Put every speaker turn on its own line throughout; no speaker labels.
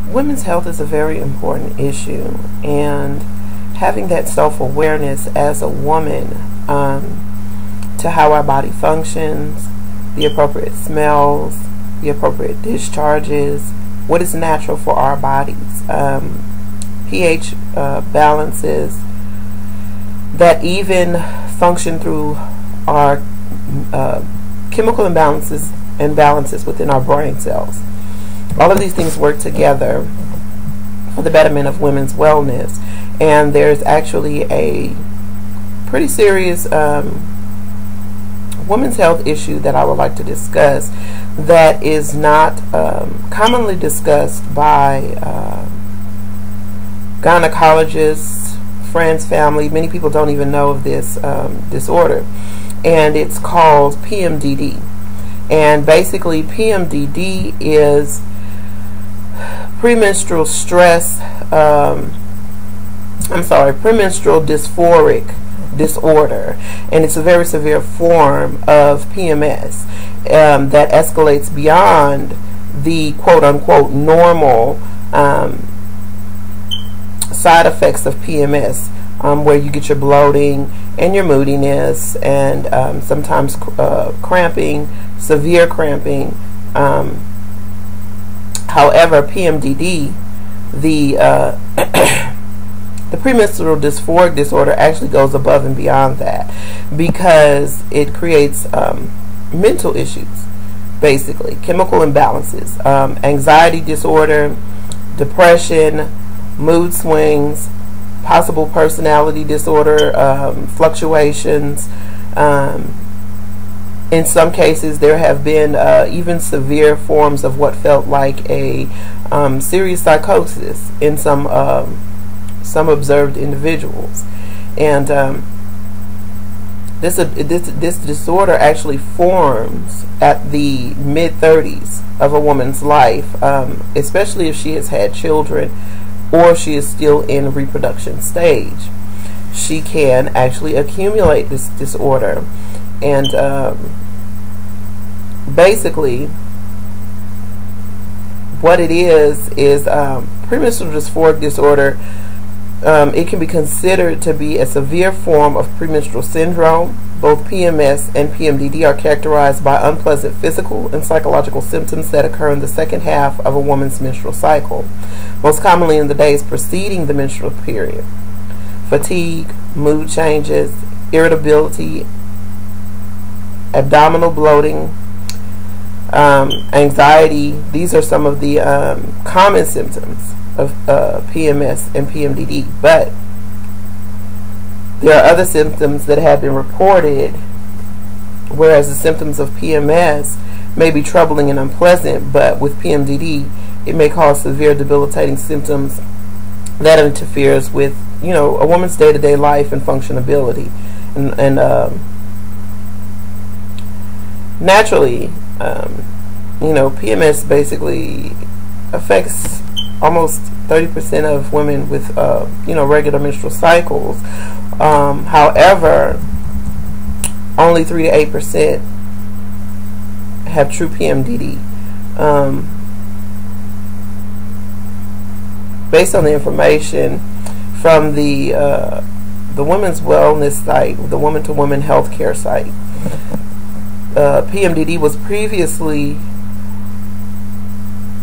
women's health is a very important issue, and having that self-awareness as a woman to how our body functions, the appropriate smells, the appropriate discharges, what is natural for our bodies, pH balances that even function through our chemical imbalances and balances within our brain cells. All of these things work together for the betterment of women's wellness, and there's actually a pretty serious women's health issue that I would like to discuss that is not commonly discussed by gynecologists, friends, family. Many people don't even know of this disorder, and it's called PMDD. And basically PMDD is premenstrual dysphoric disorder, and it's a very severe form of PMS that escalates beyond the quote-unquote normal side effects of PMS, where you get your bloating and your moodiness and sometimes cramping, severe cramping. However, PMDD, the premenstrual dysphoric disorder, actually goes above and beyond that, because it creates mental issues, basically chemical imbalances, anxiety disorder, depression, mood swings, possible personality disorder, fluctuations. In some cases, there have been even severe forms of what felt like a serious psychosis in some observed individuals. And this disorder actually forms at the mid-30s of a woman's life, especially if she has had children or she is still in reproduction stage. She can actually accumulate this disorder, and basically what it is premenstrual dysphoric disorder. It can be considered to be a severe form of premenstrual syndrome. Both PMS and PMDD are characterized by unpleasant physical and psychological symptoms that occur in the second half of a woman's menstrual cycle, most commonly in the days preceding the menstrual period. Fatigue, mood changes, irritability, abdominal bloating, anxiety. These are some of the common symptoms of PMS and PMDD, but there are other symptoms that have been reported, whereas the symptoms of PMS may be troubling and unpleasant, but with PMDD it may cause severe debilitating symptoms that interferes with, you know, a woman's day-to-day life and functionability. And naturally, you know, PMS basically affects almost 30% of women with you know, regular menstrual cycles. However, only 3 to 8% have true PMDD. Based on the information from the women's wellness site, the woman-to-woman healthcare site, PMDD was previously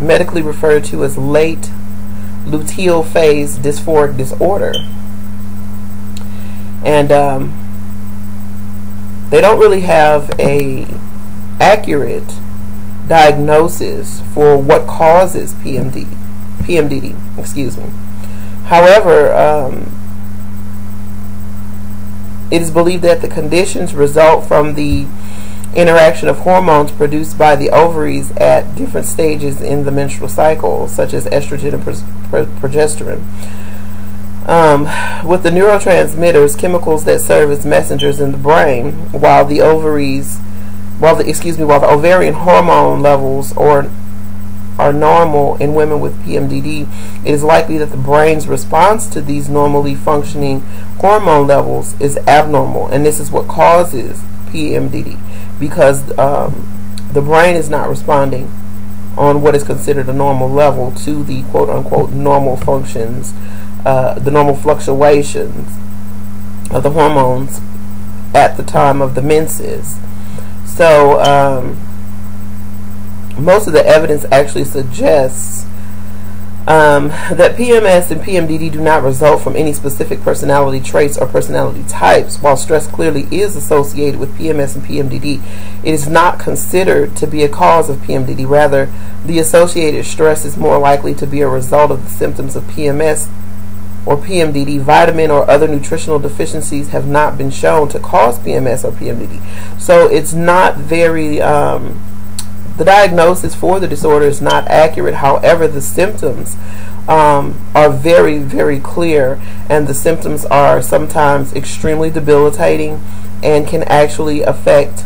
medically referred to as late luteal phase dysphoric disorder, and they don't really have a accurate diagnosis for what causes PMDD, excuse me. However, it is believed that the conditions result from the interaction of hormones produced by the ovaries at different stages in the menstrual cycle, such as estrogen and progesterone, with the neurotransmitters, chemicals that serve as messengers in the brain, while the ovarian hormone levels are normal in women with PMDD. It is likely that the brain's response to these normally functioning hormone levels is abnormal, and this is what causes PMDD, because the brain is not responding on what is considered a normal level to the quote-unquote normal functions, the normal fluctuations of the hormones at the time of the menses. So most of the evidence actually suggests that PMS and PMDD do not result from any specific personality traits or personality types. While stress clearly is associated with PMS and PMDD, it is not considered to be a cause of PMDD. Rather, the associated stress is more likely to be a result of the symptoms of PMS or PMDD. Vitamin or other nutritional deficiencies have not been shown to cause PMS or PMDD. So it's not very the diagnosis for the disorder is not accurate. However, the symptoms are very, very clear, and the symptoms are sometimes extremely debilitating and can actually affect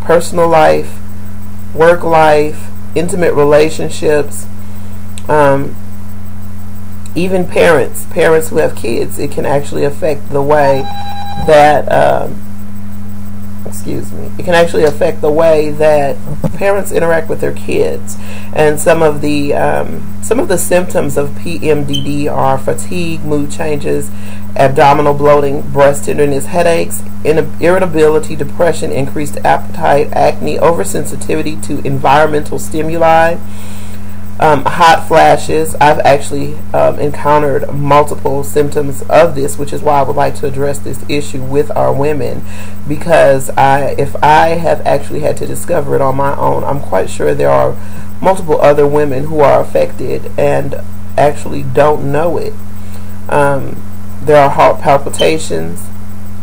personal life, work life, intimate relationships, even parents who have kids. It can actually affect the way that it can actually affect the way that parents interact with their kids. And some of the symptoms of PMDD are fatigue, mood changes, abdominal bloating, breast tenderness, headaches, irritability, depression, increased appetite, acne, oversensitivity to environmental stimuli, hot flashes. I've actually encountered multiple symptoms of this, which is why I would like to address this issue with our women, because if I have actually had to discover it on my own, I'm quite sure there are multiple other women who are affected and actually don't know it. There are heart palpitations,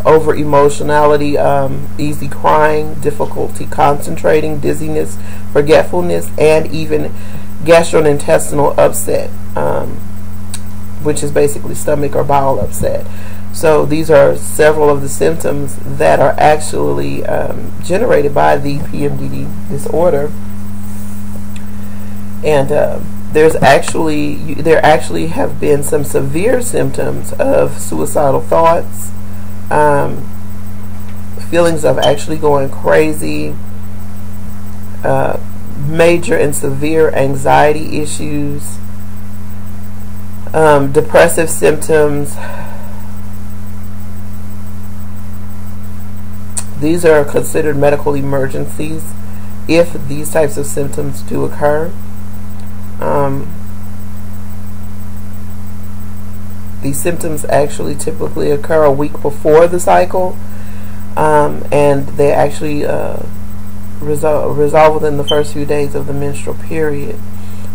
over emotionality, easy crying, difficulty concentrating, dizziness, forgetfulness, and even gastrointestinal upset, which is basically stomach or bowel upset. So these are several of the symptoms that are actually generated by the PMDD disorder. And there actually have been some severe symptoms of suicidal thoughts, feelings of actually going crazy, major and severe anxiety issues, depressive symptoms. These are considered medical emergencies if these types of symptoms do occur. These symptoms actually typically occur a week before the cycle, and they actually resolve within the first few days of the menstrual period.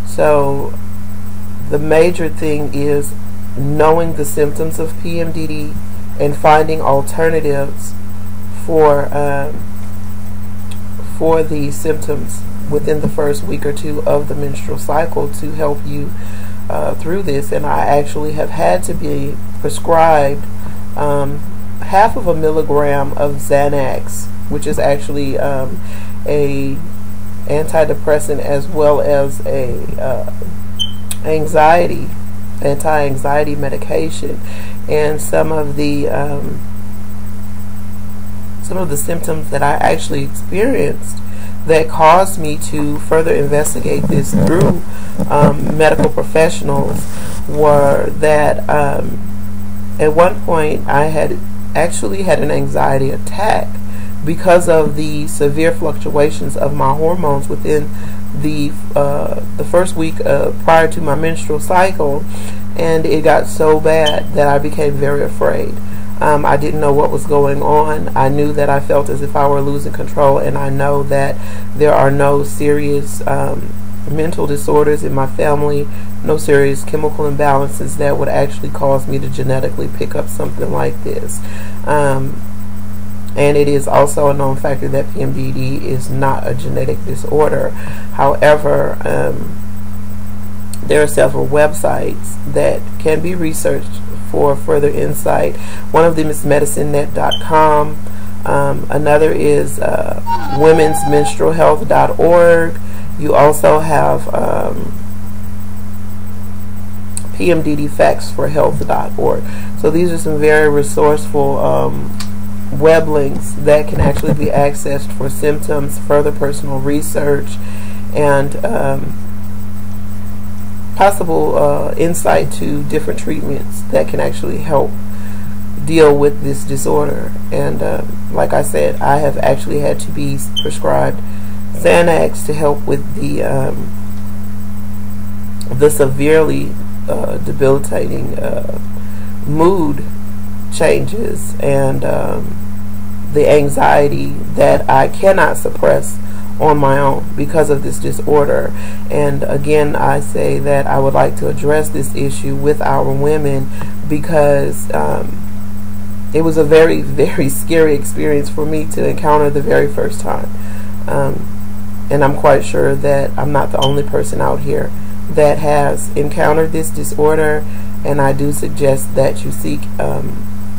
So the major thing is knowing the symptoms of PMDD and finding alternatives for the symptoms within the first week or two of the menstrual cycle to help you through this. And I actually have had to be prescribed half of a milligram of Xanax, which is actually a antidepressant as well as a anti-anxiety medication. And some of the symptoms that I actually experienced that caused me to further investigate this through medical professionals were that at one point I had actually had an anxiety attack because of the severe fluctuations of my hormones within the first week prior to my menstrual cycle, and it got so bad that I became very afraid. I didn't know what was going on. I knew that I felt as if I were losing control, and I know that there are no serious mental disorders in my family, no serious chemical imbalances that would actually cause me to genetically pick up something like this. And it is also a known factor that PMDD is not a genetic disorder. However, there are several websites that can be researched for further insight. One of them is medicinenet.com. Another is womensmenstrualhealth.org. You also have PMDDfactsforhealth.org. So these are some very resourceful web links that can actually be accessed for symptoms, further personal research, and possible insight to different treatments that can actually help deal with this disorder. And like I said, I have actually had to be prescribed Xanax to help with the severely debilitating mood changes and the anxiety that I cannot suppress on my own because of this disorder. And again, I say that I would like to address this issue with our women because it was a very, very scary experience for me to encounter the very first time. And I'm quite sure that I'm not the only person out here that has encountered this disorder, and I do suggest that you seek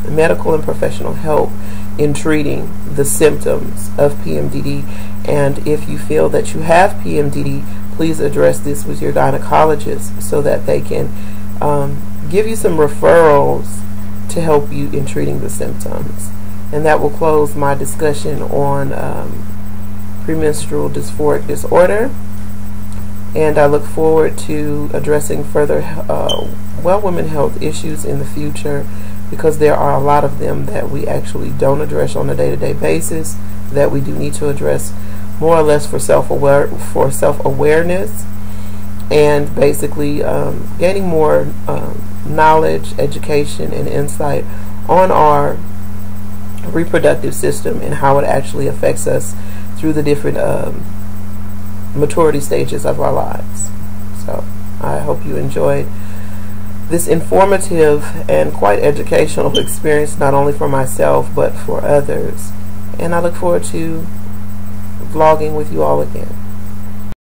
medical and professional help in treating the symptoms of PMDD. And if you feel that you have PMDD, please address this with your gynecologist so that they can give you some referrals to help you in treating the symptoms. And that will close my discussion on premenstrual dysphoric disorder. And I look forward to addressing further women health issues in the future, because there are a lot of them that we actually don't address on a day-to-day basis that we do need to address more or less for self-awareness and basically gaining more knowledge, education, and insight on our reproductive system and how it actually affects us through the different maturity stages of our lives. So I hope you enjoyed this informative and quite educational experience, not only for myself but for others. And I look forward to vlogging with you all again.